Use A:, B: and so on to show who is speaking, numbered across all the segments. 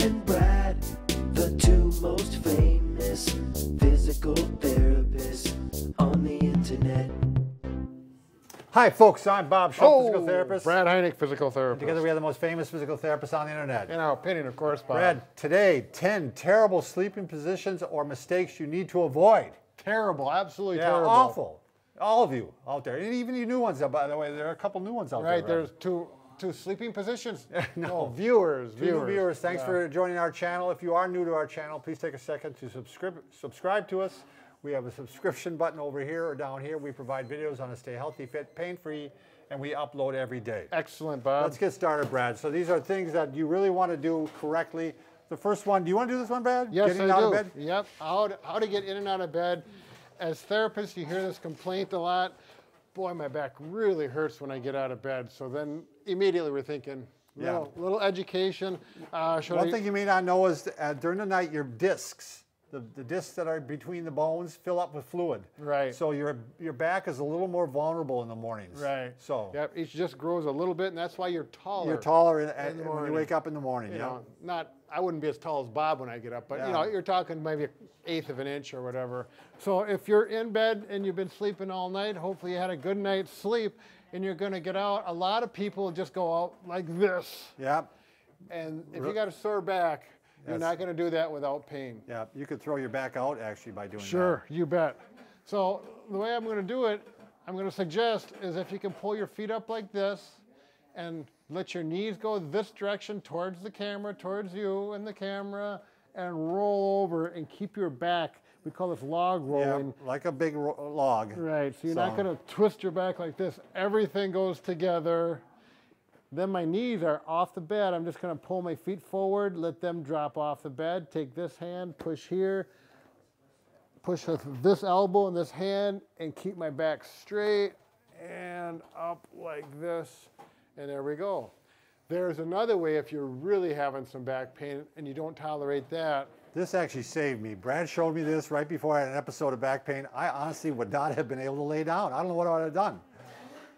A: and Brad, the two most famous physical therapists on the internet.
B: Hi folks, I'm Bob Schrupp, physical therapist.
C: Brad Heineck, physical therapist.
B: Together we are the most famous physical therapists on the internet.
C: In our opinion, of course, Bob.
B: Brad, today, 10 terrible sleeping positions or mistakes you need to avoid.
C: Terrible, absolutely
B: Yeah,
C: terrible.
B: awful. All of you out there, and even you new ones, by the way, there are a couple new ones out there.
C: Right, there's two sleeping positions.
B: No,
C: viewers.
B: New viewers, thanks for joining our channel. If you are new to our channel, please take a second to subscribe to us. We have a subscription button over here or down here. We provide videos on to stay healthy, fit, pain-free, and we upload every day.
C: Excellent, Bob.
B: Let's get started, Brad. So these are things that you really want to do correctly. The first one, do you want to do this one, Brad?
C: Yes,
B: Getting
C: I
B: out
C: do.
B: of bed?
C: Yep, how to get in and out of bed. As therapists, you hear this complaint a lot. Boy, my back really hurts when I get out of bed. So then immediately we're thinking, little education.
B: One thing you may not know is during the night, your discs, the discs that are between the bones fill up with fluid.
C: Right.
B: So your back is a little more vulnerable in the mornings.
C: Right.
B: So.
C: Yep, each just grows a little bit, and that's why you're taller.
B: You're taller when you wake up in the morning.
C: You know, I wouldn't be as tall as Bob when I get up, but you know, you're talking maybe 1/8 of an inch or whatever. So if you're in bed and you've been sleeping all night, hopefully you had a good night's sleep, and you're going to get out. A lot of people just go out like this.
B: Yep.
C: And if you got a sore back, you're not going to do that without pain.
B: Yeah, you could throw your back out actually by doing that.
C: Sure, you bet. So the way I'm going to do it, I'm going to suggest is if you can pull your feet up like this and let your knees go this direction towards the camera, towards you and the camera, and roll over and keep your back. We call this log rolling.
B: Yeah, like a big log.
C: Right, so you're not going to twist your back like this. Everything goes together. Then my knees are off the bed. I'm just going to pull my feet forward, let them drop off the bed. Take this hand, push here, push with this elbow and this hand, and keep my back straight and up like this. And there we go. There's another way if you're really having some back pain and you don't tolerate that.
B: This actually saved me. Brad showed me this right before I had an episode of back pain. I honestly would not have been able to lay down. I don't know what I would have done.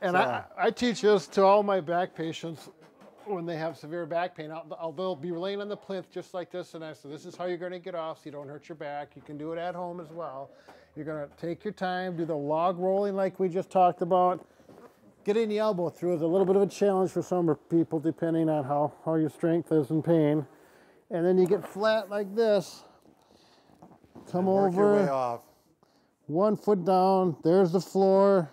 C: And
B: so.
C: I teach this to all my back patients when they have severe back pain. They'll be laying on the plinth just like this, and I say, this is how you're going to get off so you don't hurt your back. You can do it at home as well. You're going to take your time, do the log rolling like we just talked about. Getting the elbow through is a little bit of a challenge for some people depending on how your strength is in pain. And then you get flat like this. Come
B: work your way
C: over,
B: off.
C: 1 foot down, there's the floor.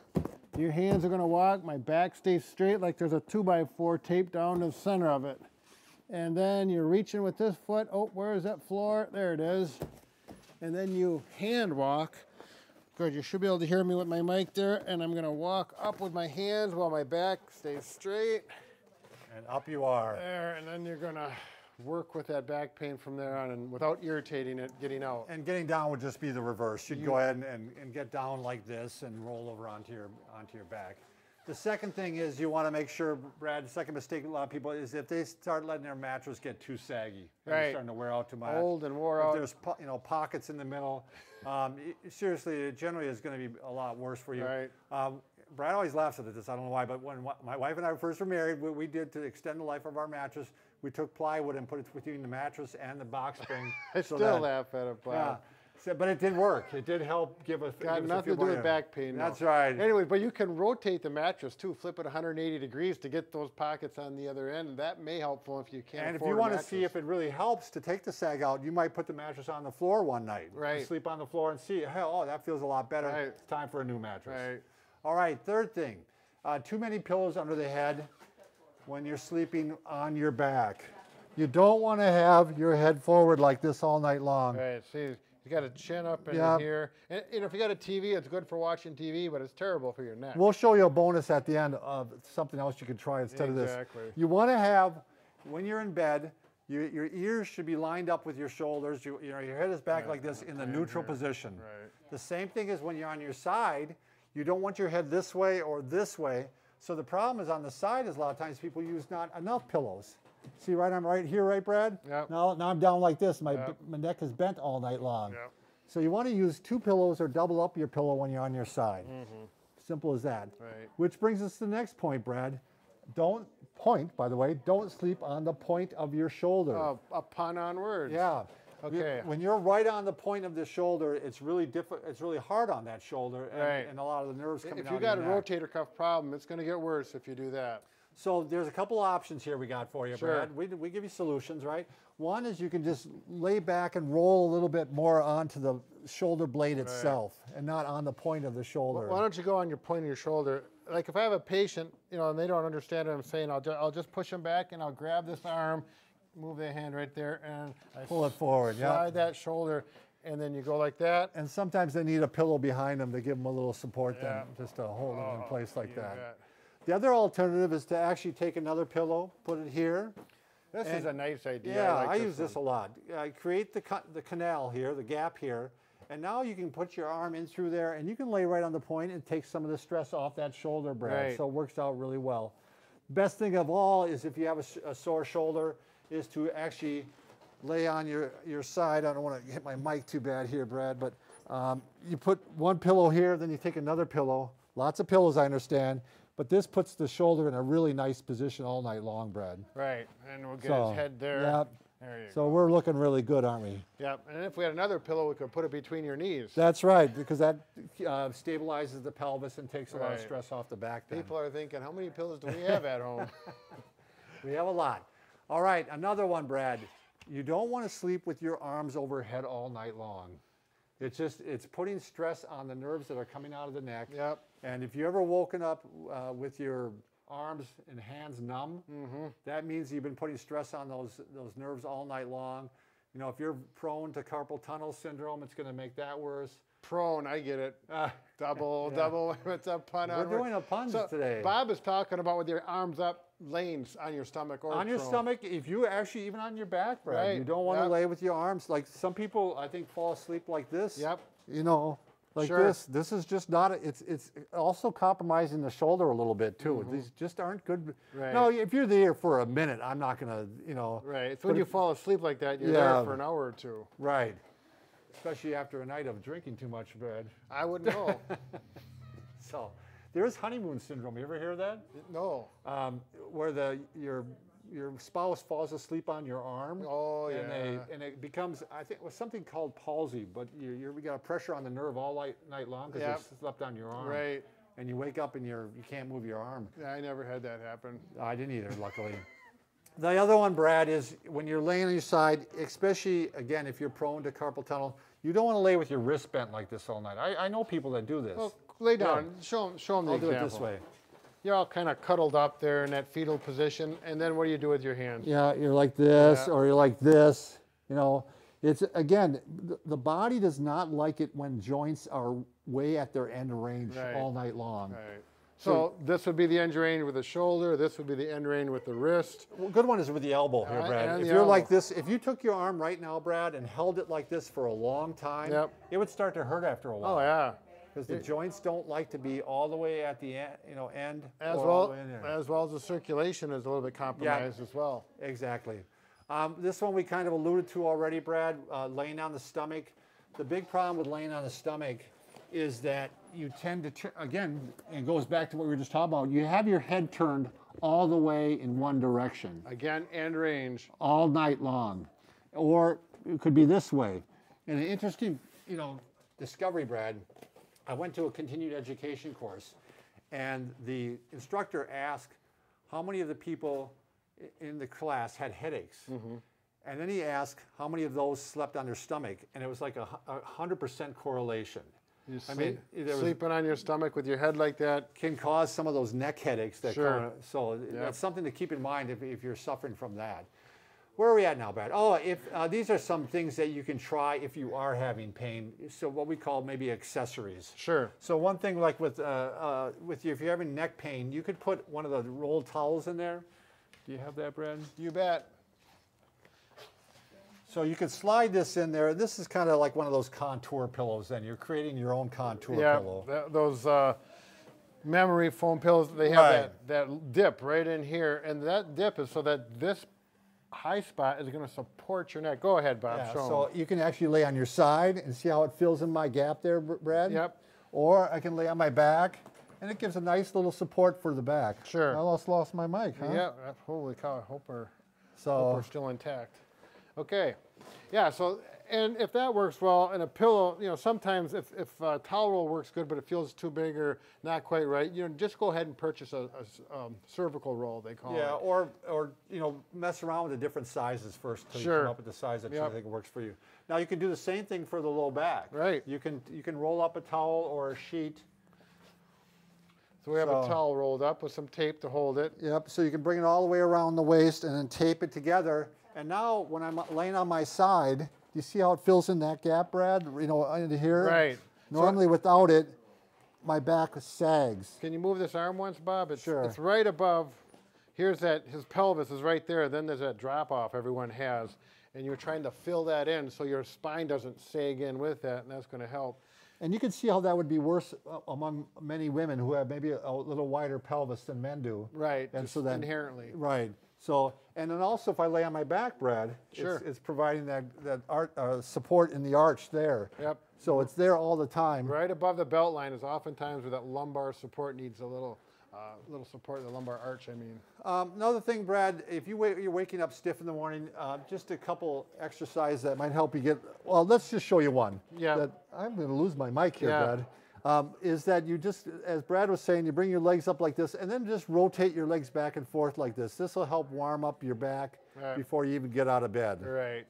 C: Your hands are going to walk. My back stays straight like there's a 2x4 taped down to the center of it. And then you're reaching with this foot. Oh, where is that floor? There it is. And then you hand walk. Good, you should be able to hear me with my mic there. And I'm going to walk up with my hands while my back stays straight.
B: And up you are.
C: There, and then you're going to work with that back pain from there on, and without irritating it, getting out.
B: And getting down would just be the reverse. You'd go ahead and get down like this and roll over onto your back. The second thing is you want to make sure, Brad, the second mistake a lot of people is if they start letting their mattress get too saggy.
C: Right.
B: It's starting to wear out too much.
C: Old and wore out.
B: There's pockets in the middle. Seriously, it generally is going to be a lot worse for you.
C: Right.
B: Brad always laughs at this, I don't know why, but when my wife and I first were married, what we did to extend the life of our mattress, we took plywood and put it between the mattress and the box spring.
C: I still laugh at it, Bob.
B: Yeah. So, but it did work. It did help give us.
C: Got nothing to do with back pain.
B: That's right.
C: Anyway, but you can rotate the mattress too, flip it 180 degrees to get those pockets on the other end. That may helpful if you can't.
B: And if you want to see if it really helps to take the sag out, you might put the mattress on the floor one night.
C: Right.
B: Sleep on the floor and see, hell, oh, that feels a lot better.
C: Right.
B: It's time for a new mattress.
C: Right.
B: All right. Third thing, too many pillows under the head when you're sleeping on your back. You don't want to have your head forward like this all night long.
C: Right. See, you got to chin up in here. And if you got a TV, it's good for watching TV, but it's terrible for your neck.
B: We'll show you a bonus at the end of something else you can try instead of this.
C: Exactly.
B: You want to have, when you're in bed, your ears should be lined up with your shoulders. Your head is back like this in the neutral position.
C: Right.
B: The same thing is when you're on your side, you don't want your head this way or this way. So the problem is on the side is a lot of times people use not enough pillows. See, I'm right here, right, Brad?
C: Yep.
B: Now I'm down like this. My neck is bent all night long.
C: Yep.
B: So you want to use 2 pillows or double up your pillow when you're on your side. Simple as that.
C: Right.
B: Which brings us to the next point, Brad. don't point, by the way, don't sleep on the point of your shoulder.
C: A pun on words.
B: Yeah.
C: Okay.
B: When you're right on the point of the shoulder, it's really it's really hard on that shoulder, and,
C: Right.
B: and a lot of the nerves coming out.
C: If you got a rotator cuff problem, it's going to get worse if you do that.
B: So there's a couple options here we got for you,
C: Sure.
B: Brad. We give you solutions, right? One is you can just lay back and roll a little bit more onto the shoulder blade itself, and not on the point of the shoulder.
C: Why don't you go on your point of your shoulder? Like if I have a patient, you know, and they don't understand what I'm saying, I'll just push them back and I'll grab this arm, move their hand right there, and I
B: Pull it forward, yeah.
C: slide that shoulder, and then you go like that.
B: And sometimes they need a pillow behind them to give them a little support,
C: Yeah.
B: then just to hold them in place like
C: You
B: that.
C: bet.
B: The other alternative is to actually take another pillow, put it here.
C: This is a nice idea.
B: Yeah,
C: like
B: I use this a
C: one.
B: lot. I create the canal here, the gap here, and now you can put your arm in through there, and you can lay right on the point and take some of the stress off that shoulder, Brad.
C: Right.
B: So it works out really well. Best thing of all is if you have a sore shoulder, is to actually lay on your side. I don't want to hit my mic too bad here, Brad, but you put one pillow here, then you take another pillow. Lots of pillows, I understand, but this puts the shoulder in a really nice position all night long, Brad.
C: Right, and we'll get
B: So,
C: his head there.
B: Yep.
C: There you
B: So
C: go.
B: we're looking really good, aren't we?
C: Yep, and if we had another pillow, we could put it between your knees.
B: That's right, because that stabilizes the pelvis and takes a lot of
C: Right.
B: stress off the back then.
C: People are thinking, how many pillows do we have at home?
B: We have a lot. All right, another one, Brad. You don't want to sleep with your arms overhead all night long. It's putting stress on the nerves that are coming out of the neck.
C: Yep.
B: And if you ever woken up with your arms and hands numb, that means you've been putting stress on those nerves all night long. You know, if you're prone to carpal tunnel syndrome, it's going to make that worse.
C: Prone, I get it. Double,
B: yeah.
C: double. It's a pun on
B: We're doing a puns today.
C: Bob is talking about with your arms up, laying on your stomach or
B: On your
C: prone.
B: stomach, if you actually, even on your back, Brad,
C: Right,
B: you don't want to
C: yep.
B: lay with your arms. Like some people, I think, fall asleep like this.
C: Yep.
B: You know, like
C: Sure.
B: this. This is just not, it's also compromising the shoulder a little bit too. These just aren't good.
C: Right.
B: No, if you're there for a minute, I'm not going to, you know.
C: Right. It's when you fall asleep like that, you're
B: Yeah.
C: there for an hour or two.
B: Right. Especially after a night of drinking too much, Brad.
C: I wouldn't know.
B: So there is honeymoon syndrome. You ever hear that?
C: No.
B: Where your spouse falls asleep on your arm.
C: Oh,
B: And it becomes, I think it was something called palsy, but you got a pressure on the nerve all night long because
C: Yep.
B: they slept on your arm.
C: Right.
B: And you wake up and you can't move your arm.
C: Yeah, I never had that happen.
B: I didn't either, luckily. The other one, Brad, is when you're laying on your side, especially, again, if you're prone to carpal tunnel, you don't want to lay with your wrist bent like this all night. I know people that do this.
C: Well, lay down. Show them the
B: I'll
C: example.
B: do it this way.
C: You're all kind of cuddled up there in that fetal position, and then what do you do with your hands?
B: Yeah, you're like this,
C: Yeah.
B: or you're like this. You know, it's, again, the body does not like it when joints are way at their end range
C: Right.
B: all night long.
C: Right. So this would be the end range with the shoulder. This would be the end range with the wrist.
B: Well, good one is with the elbow here, Brad.
C: and
B: If
C: the
B: you're like
C: elbow.
B: this, if you took your arm right now, Brad, and held it like this for a long time,
C: Yep.
B: it would start to hurt after a while.
C: Oh yeah.
B: Because the joints don't like to be all the way at the end, end
C: As
B: or all
C: well
B: the way in there.
C: as well as the circulation is a little bit compromised as well.
B: Exactly. This one we kind of alluded to already, Brad, laying on the stomach. The big problem with laying on the stomach is that you tend to, again, it goes back to what we were just talking about, you have your head turned all the way in one direction
C: Again, end range.
B: all night long. Or it could be this way. And an interesting, discovery, Brad, I went to a continued education course, and the instructor asked how many of the people in the class had headaches. And then he asked how many of those slept on their stomach, and it was like a 100% correlation.
C: You
B: I mean, there was-
C: sleeping on your stomach with your head like that.
B: Can cause some of those neck headaches that
C: Sure.
B: come. So that's something to keep in mind if you're suffering from that. Where are we at now, Brad? Oh, if these are some things that you can try if you are having pain. So what we call maybe accessories.
C: Sure.
B: So one thing like with you, if you're having neck pain, you could put one of the rolled towels in there. Do you have that, Brad?
C: You bet.
B: So you could slide this in there. This is kind of like one of those contour pillows. Then you're creating your own contour pillow.
C: Those memory foam pillows, they have
B: Right.
C: that dip right in here, and that dip is so that this high spot is going to support your neck. Go ahead, Bob.
B: Yeah,
C: Show 'em.
B: so you can actually lay on your side and see how it fills in my gap there, Brad.
C: Yep.
B: Or I can lay on my back And it gives a nice little support for the back.
C: Sure.
B: I almost lost my mic, huh?
C: Yeah, holy cow, I hope we're
B: So,
C: still intact. Okay, yeah, so, and if that works well, and a pillow, you know, sometimes if towel roll works good, but it feels too big or not quite right, you know, just go ahead and purchase a cervical roll, they call it.
B: yeah, or you know, mess around with the different sizes first until you
C: Sure.
B: come up with the size that
C: Yep.
B: you think works for you. Now you can do the same thing for the low back.
C: Right.
B: You can roll up a towel or a sheet.
C: So we have a
B: So-
C: towel rolled up with some tape to hold it.
B: Yep, so you can bring it all the way around the waist and then tape it together. And now when I'm laying on my side, do you see how it fills in that gap, Brad? You know, into here?
C: Right.
B: Normally without it, my back sags.
C: Can you move this arm once, Bob?
B: Sure.
C: It's right above, here's that, his pelvis is right there, then there's that drop off everyone has. And you're trying to fill that in so your spine doesn't sag in with that, and that's gonna help.
B: And you can see how that would be worse among many women who have maybe a little wider pelvis than men do.
C: Right,
B: And
C: just
B: so then,
C: inherently.
B: Right. So, and then also if I lay on my back, Brad,
C: Sure.
B: it's providing that support in the arch there.
C: Yep.
B: So it's there all the time.
C: Right above the belt line is oftentimes where that lumbar support needs a little support, the lumbar arch, I mean.
B: Another thing, Brad, if you're waking up stiff in the morning, just a couple exercises that might help you get, well, let's just show you one.
C: Yeah.
B: That, I'm going to lose my mic here,
C: Yeah.
B: Brad. Is that you just, as Brad was saying, you bring your legs up like this and then just rotate your legs back and forth like this. This will help warm up your back
C: Right.
B: before you even get out of bed.
C: Right.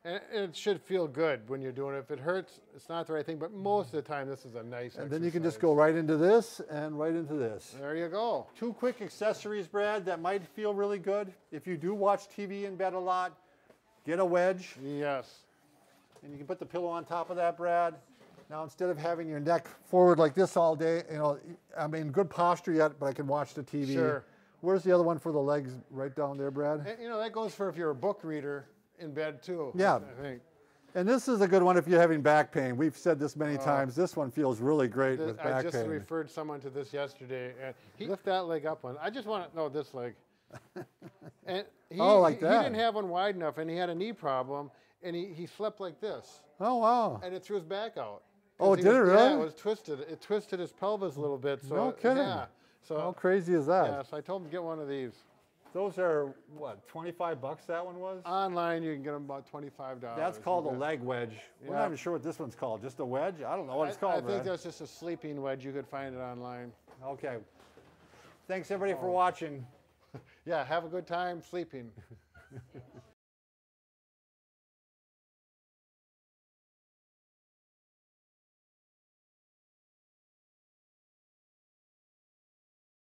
C: And it should feel good when you're doing it. If it hurts, it's not the right thing, but most of the time this is a nice
B: And then you can just
C: exercise.
B: go right into this and right into this.
C: There you go.
B: Two quick accessories, Brad, that might feel really good. If you do watch TV in bed a lot, get a wedge.
C: Yes.
B: And you can put the pillow on top of that, Brad. Now, instead of having your neck forward like this all day, you know, I'm in good posture yet, but I can watch the TV.
C: Sure.
B: Where's the other one for the legs? Right down there, Brad?
C: And, you know, that goes for if you're a book reader in bed too.
B: Yeah.
C: I think.
B: And this is a good one if you're having back pain. We've said this many times. This one feels really great with
C: I
B: back
C: just
B: pain.
C: referred someone to this yesterday, and he lift that leg up one. I just want to know this leg. And he,
B: like
C: he
B: that.
C: didn't have one wide enough, and he had a knee problem, and he slept like this,
B: Oh, wow.
C: and it threw his back out.
B: Oh,
C: 'Cause he
B: did it
C: was-
B: really?
C: Yeah, it was twisted. It twisted his pelvis a little bit. So
B: No kidding.
C: Yeah. So
B: How crazy is that?
C: yeah, so I told him to get one of these.
B: Those are, what, 25 bucks that one was?
C: Online, you can get them about $25.
B: That's called a leg wedge. We're
C: Yeah.
B: not even sure what this one's called. Just a wedge? I don't know what it's called,
C: I think
B: Brad.
C: that's just a sleeping wedge. You could find it online.
B: Okay. Thanks, everybody, for watching.
C: Yeah, have a good time sleeping.